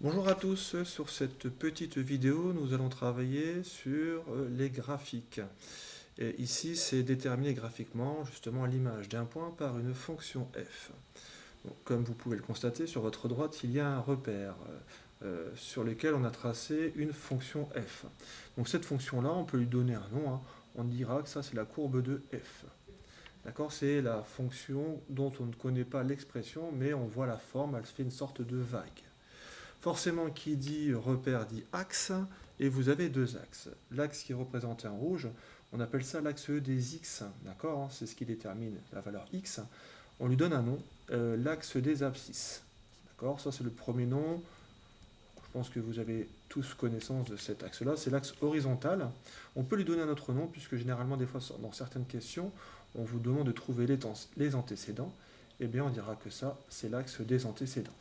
Bonjour à tous, sur cette petite vidéo, nous allons travailler sur les graphiques. Et ici, c'est déterminé graphiquement justement l'image d'un point par une fonction f. Donc, comme vous pouvez le constater, sur votre droite, il y a un repère sur lequel on a tracé une fonction f. Donc cette fonction-là, on peut lui donner un nom, hein. On dira que ça, c'est la courbe de f. D'accord? C'est la fonction dont on ne connaît pas l'expression, mais on voit la forme, elle fait une sorte de vague. Forcément, qui dit repère dit axe, et vous avez deux axes. L'axe qui est représenté en rouge, on appelle ça l'axe des x, d'accord? C'est ce qui détermine la valeur x. On lui donne un nom, l'axe des abscisses, d'accord? Ça, c'est le premier nom. Je pense que vous avez tous connaissance de cet axe-là. C'est l'axe horizontal. On peut lui donner un autre nom, puisque généralement, des fois, dans certaines questions, on vous demande de trouver les antécédents. Eh bien, on dira que ça, c'est l'axe des antécédents.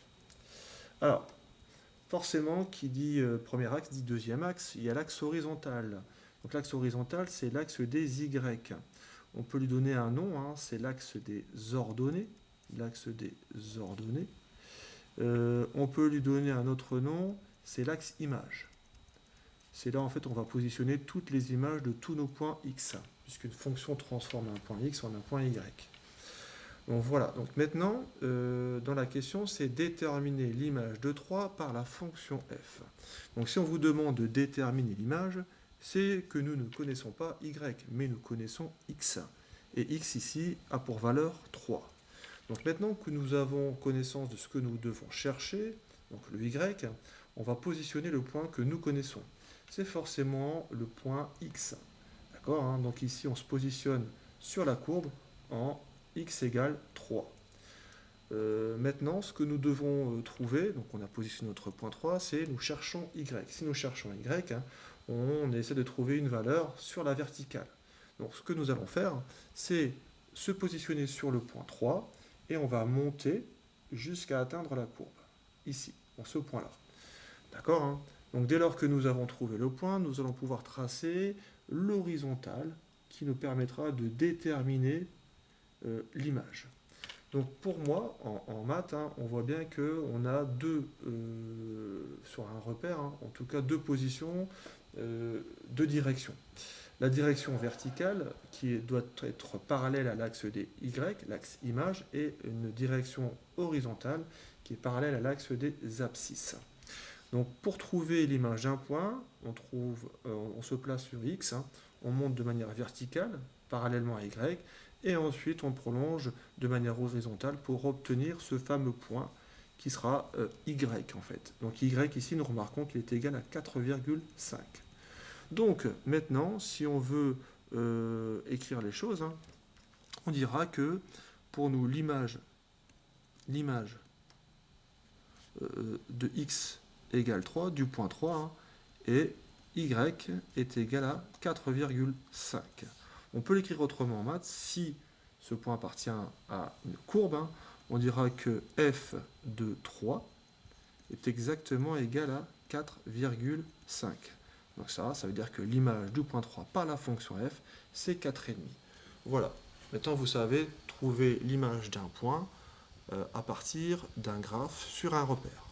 Alors, forcément, qui dit premier axe dit deuxième axe, il y a l'axe horizontal. Donc l'axe horizontal, c'est l'axe des Y. On peut lui donner un nom, hein, c'est l'axe des ordonnées. L'axe des ordonnées. On peut lui donner un autre nom, c'est l'axe image. C'est là, en fait, on va positionner toutes les images de tous nos points X, puisqu'une fonction transforme un point X en un point Y. Donc voilà, donc maintenant, dans la question, c'est déterminer l'image de 3 par la fonction f. Donc si on vous demande de déterminer l'image, c'est que nous ne connaissons pas y, mais nous connaissons x. Et x ici a pour valeur 3. Donc maintenant que nous avons connaissance de ce que nous devons chercher, donc le y, on va positionner le point que nous connaissons. C'est forcément le point x. D'accord, hein? Donc ici, on se positionne sur la courbe en x égale 3. Maintenant, ce que nous devons trouver, donc on a positionné notre point 3, c'est nous cherchons y. Si nous cherchons y, hein, on essaie de trouver une valeur sur la verticale. Donc ce que nous allons faire, c'est se positionner sur le point 3 et on va monter jusqu'à atteindre la courbe, ici, en ce point-là. D'accord, hein? Donc dès lors que nous avons trouvé le point, nous allons pouvoir tracer l'horizontale qui nous permettra de déterminer l'image. Donc pour moi, en maths, hein, on voit bien qu'on a sur un repère, hein, en tout cas deux positions, deux directions. La direction verticale, doit être parallèle à l'axe des Y, l'axe image, et une direction horizontale qui est parallèle à l'axe des abscisses. Donc pour trouver l'image d'un point, on se place sur X, hein, on monte de manière verticale, parallèlement à Y, et ensuite on prolonge de manière horizontale pour obtenir ce fameux point qui sera Y en fait. Donc Y ici, nous remarquons qu'il est égal à 4,5. Donc maintenant, si on veut écrire les choses, hein, on dira que pour nous l'image de X égale 3 du point 3, hein, et y est égal à 4,5. On peut l'écrire autrement en maths. Si ce point appartient à une courbe, hein, on dira que f de 3 est exactement égal à 4,5. Donc ça veut dire que l'image du point 3 par la fonction f, c'est 4,5. Voilà. Maintenant, vous savez trouver l'image d'un point à partir d'un graphe sur un repère.